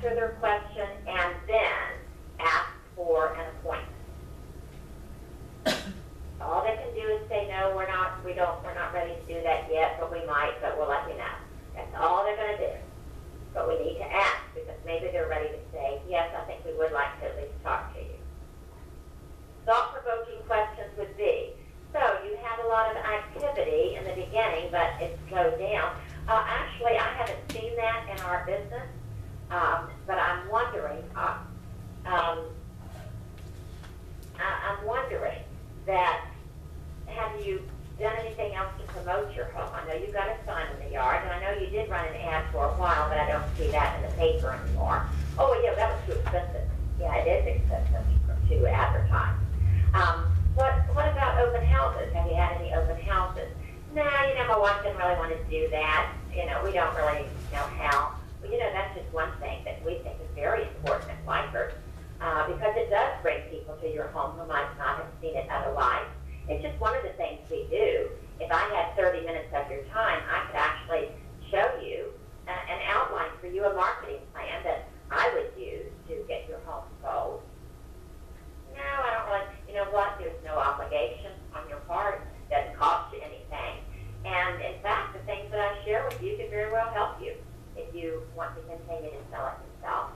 answer their question, and then ask for an appointment. All they can do is say, no, we're not ready to do that yet, but we might, but we'll let you know. That's all they're going to do. But we need to ask, because maybe they're ready to say, yes, I think we would like to at least talk to you. Thought-provoking questions would be, so you had a lot of activity in the beginning, but it slowed down. Actually, I haven't seen that in our business, but I'm wondering, that have you done anything else to promote your home? I know you've got a sign in the yard, and I know you did run an ad for a while, but I don't see that in the paper anymore. Oh, yeah, that was too expensive. Yeah, it is expensive to advertise. What about open houses? Have you had any open houses? No, my wife didn't really want to do that. We don't really know how. Well, that's just one thing that we think is very important at Weichert, because it does bring people to your home who might not have seen it otherwise. It's just one of the things we do. If I had 30 minutes of your time, I could actually show you an outline for you, a marketing plan that I would use to get your home sold. No, I don't really, you know what, there's no obligation on your part. It doesn't cost you anything. And in fact, the things that I share with you could very well help you if you want to continue to sell it yourself.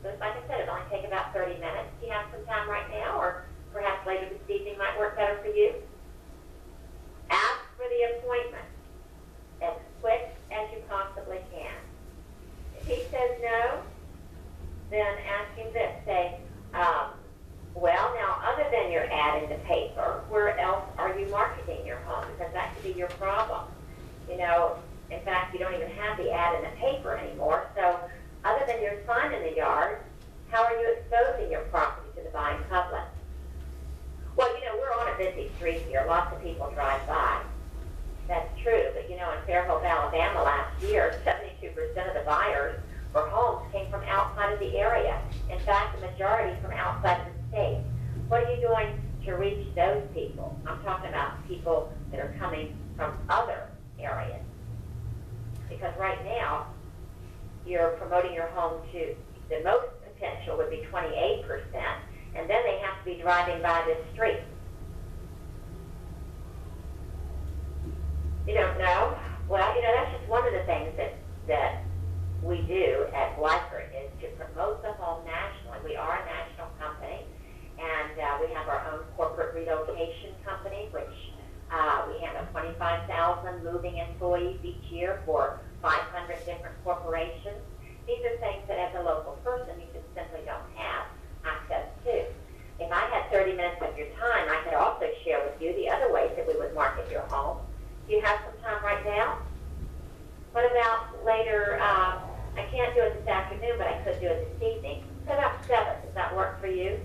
So like I said, it'll only take about 30 minutes. Do you have some time right now, or perhaps later this evening might work better for you? Ask for the appointment as quick as you possibly can. If he says no, then ask him this. Say, well, now, other than your ad in the paper, where else are you marketing your home? Because that could be your problem. In fact, you don't even have the ad in the paper anymore. So other than your sign in the yard, how are you exposing your property to the buying public? Well, we're on a busy street here. Lots of people drive by. That's true. But, in Fairhope, Alabama last year, 72% of the buyers for homes came from outside of the area. In fact, the majority from outside of the state. What are you doing to reach those people? I'm talking about people that are coming from other areas. Because right now, you're promoting your home to, the most potential would be 28%, and then they have to be driving by this street. You don't know? Well, that's just one of the things that we do at Weichert is to promote the home nationally. We are a national company, and we have our own corporate relocation company, which we handle 25,000 moving employees each year for 500 different corporations. These are things that as a local person you just simply don't have access to. If I had 30 minutes of your time, I could also share with you the other ways that we would market your home. Do you have some time right now? What about later? I can't do it this afternoon, but I could do it this evening. What about 7? Does that work for you?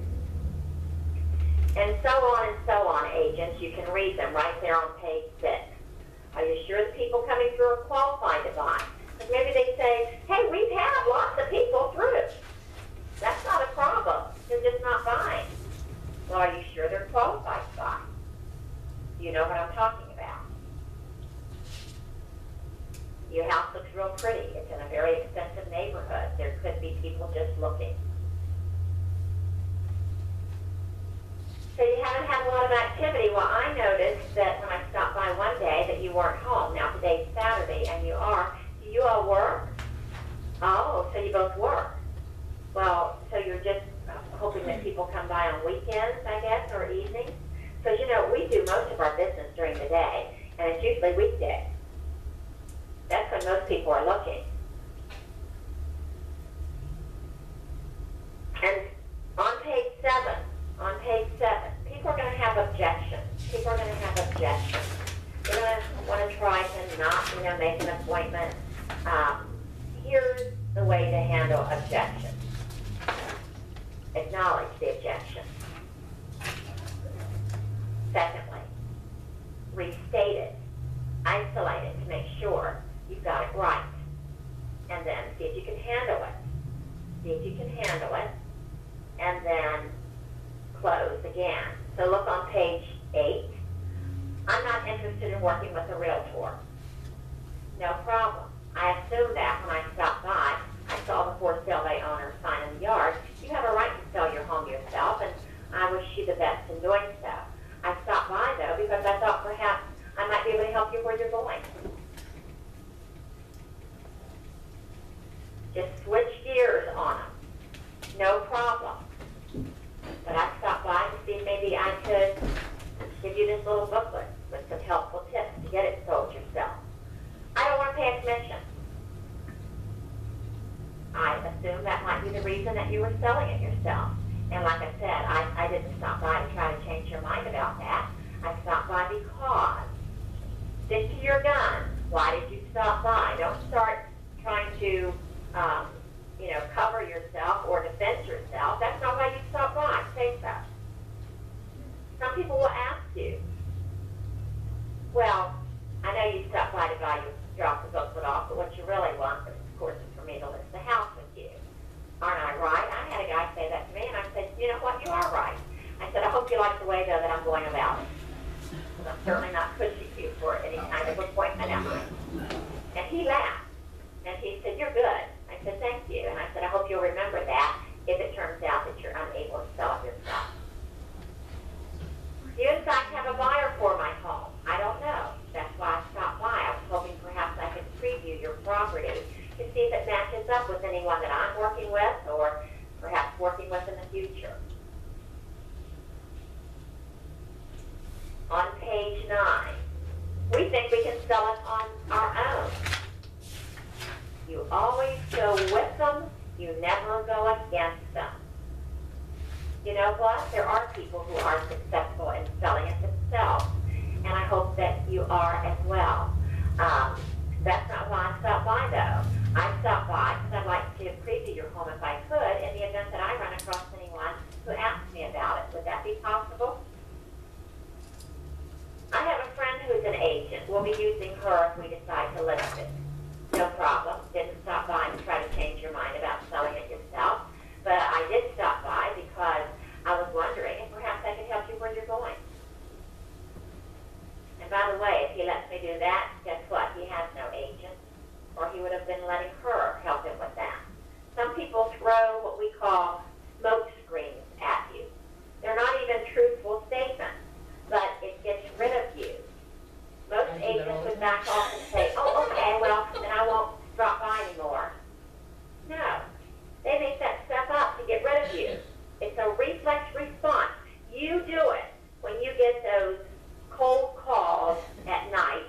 And so on, agents. You can read them right there on page 6. Are you sure the people coming through are qualified to buy? Because maybe they say, hey, we've had lots of people through. That's not a problem. They're just not buying. Well, are you sure they're qualified to buy? Do you know what I'm talking about? Your house looks real pretty. It's in a very expensive neighborhood. There could be people just looking. So you haven't had a lot of activity. Well, I noticed that when I stopped by one day that you weren't home. Now today's Saturday and you are. Do you all work? Oh, so you both work. Well, so you're just hoping that people come by on weekends, I guess, or evenings? Because, we do most of our business during the day, and it's usually weekdays. That's when most people are looking. And on page 7, people are going to have objections. They're going to want to try to not, make an appointment. Here's the way to handle objections. Acknowledge the objection. Secondly, restate it. Isolate it to make sure you've got it right. And then see if you can handle it. And then close again. So look on page 8. I'm not interested in working with a realtor. No problem. I assumed that when I stopped by. I saw the for sale by owner you the reason that you were selling it yourself. And like I said, I didn't stop by to try to change your mind about that. I stopped by because, stick to your guns. Why did you stop by? Don't start trying to, cover yourself or defend yourself. That's not why you stopped by. Say so. Some people will ask you, well, I know you stopped by to drop the booklet off, but what you really want, of course, is for me to list the house with you. Aren't I right? I had a guy say that to me, and I said, you know what, you are right. I said, I hope you like the way, though, that I'm going about it. Because I'm certainly not pushing you for any kind of appointment ever. And he laughed. And he said, you're good. I said, thank you. And I said, I hope you'll remember that if it turns out that you're unable to sell it yourself. Do you, in fact, have a buyer for my home? I don't know. That's why I stopped by. I was hoping perhaps I could preview your property to see if it matches up with anyone that I'm working with or perhaps working with in the future. On page 9, we think we can sell it on our own. You always go with them, you never go against them. You know what? There are people who are successful in selling it themselves, and I hope that you are as well. That's not why I stopped by, though. I stopped by because I'd like to preview your home if I could in the event that I run across anyone who asks me about it. Would that be possible? I have a friend who's an agent. We'll be using her if we decide to list it. No problem. Didn't stop by to try to change your mind about selling it yourself. But I did stop by because I was wondering if perhaps I could help you where you're going. And by the way, if he lets me do that, guess what? He has no agent, or he would have been letting her help him with that. Some people throw what we call smoke screens at you. They're not even truthful statements, but it gets rid of you. Most agents would back off and say, oh, okay, well, then I won't drop by anymore. No. They make that step up to get rid of you. It's a reflex response. You do it when you get those cold calls at night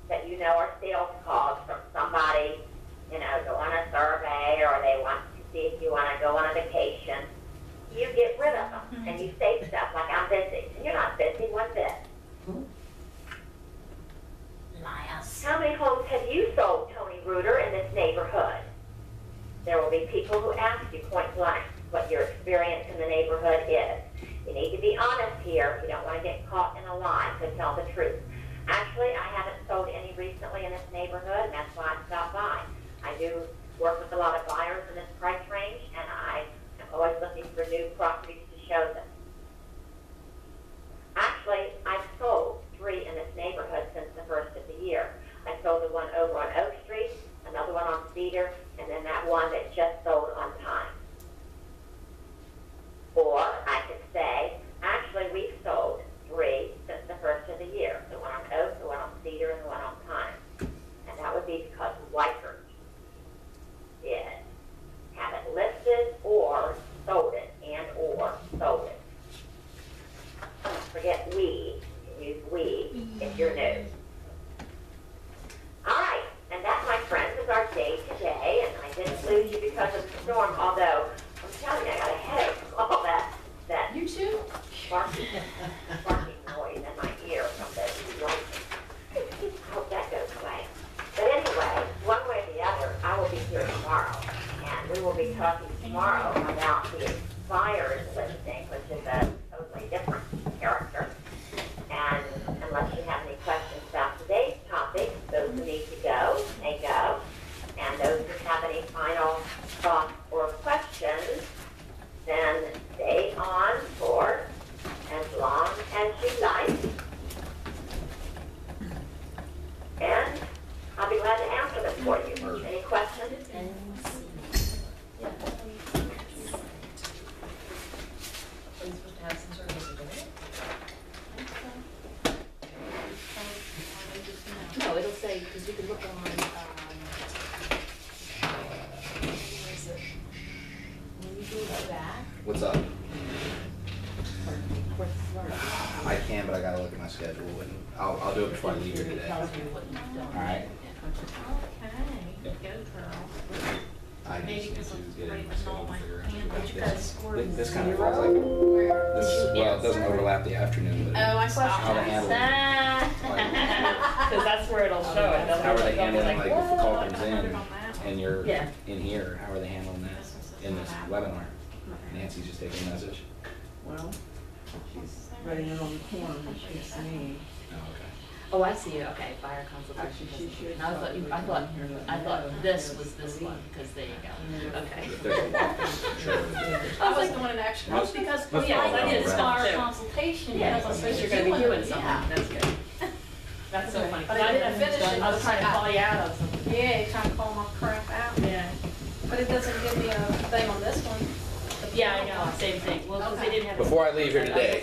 that you know are sales calls from somebody, doing a survey, or they want to see if you want to go on a vacation. You get rid of them, and you say stuff like, I'm busy. And you're not busy one bit. Liars. How many homes have you sold, Tony Reuter, in this neighborhood? There will be people who ask you point blank what your experience in the neighborhood is. You need to be honest here. You don't want to get caught in a lie, so tell the truth. Actually, I haven't sold any recently in this neighborhood, and that's why I stopped by. I do work with a lot of buyers in this price range, and I am always looking for new properties to show them. Actually, I've sold 3 in this neighborhood since the first of the year. I sold the one over on Oak Street, another one on Cedar, and then that one that just sold on time. Or I could say, actually, we've sold 3 since the first of the year. The one on Oak, the one on Cedar, and the one on Pine. And that would be because Weichert did have it listed or sold it, or sold it. Forget we. You can use we if you're new. All right, and that, my friends, is our day today. And I didn't lose you because of the storm, although I'm telling you, I got a headache from all that You too? barking noise in my ear from the lightning. I hope that goes away. But anyway, one way or the other, I will be here tomorrow. And we will be talking tomorrow about the expired listing, which is a totally different character. And unless you have any questions about today's topic, those who need to go may go. And those who have any final thoughts or questions, then stay on for as long as you like. And I'll be glad to answer them for you. Any questions? No, it'll say, because you can look on, where is it? When you go back. What's up? Where's I can, but I gotta look at my schedule, and I'll do it before I leave here today. Tells you what you've done. Alright. Okay, go girl. I Maybe just need because to of get it in my it's not you guys scored This kind of zero? falls like, Where? this is, well, it doesn't overlap the afternoon, but Oh, I saw how to handle it. Because that's where it'll show it. How are they handling, like, if the call comes I in wondered on that one. and you're Yeah. in here, how are they handling that in this webinar? Nancy's just taking a message? Well, she's writing it on the corner, but she's me. Oh, okay. Oh, I see, okay, fire consultation. Actually, she should And I thought, I thought this was this one, because there you go. Okay. If there's a lot, sure. I was like the one in action. Most- Because, most yeah, people I don't did run. stuff Fire too. consultation. Yeah, because I suppose you're supposed gonna be to doing something, yeah. that's good. That's so funny, But 'cause I didn't finish it. I was trying to call you out on something. Yeah, you're trying to call my crap out. Yeah. But it doesn't give me a thing on this one. Yeah, I know, same thing, well, because they didn't have. Before I leave here today,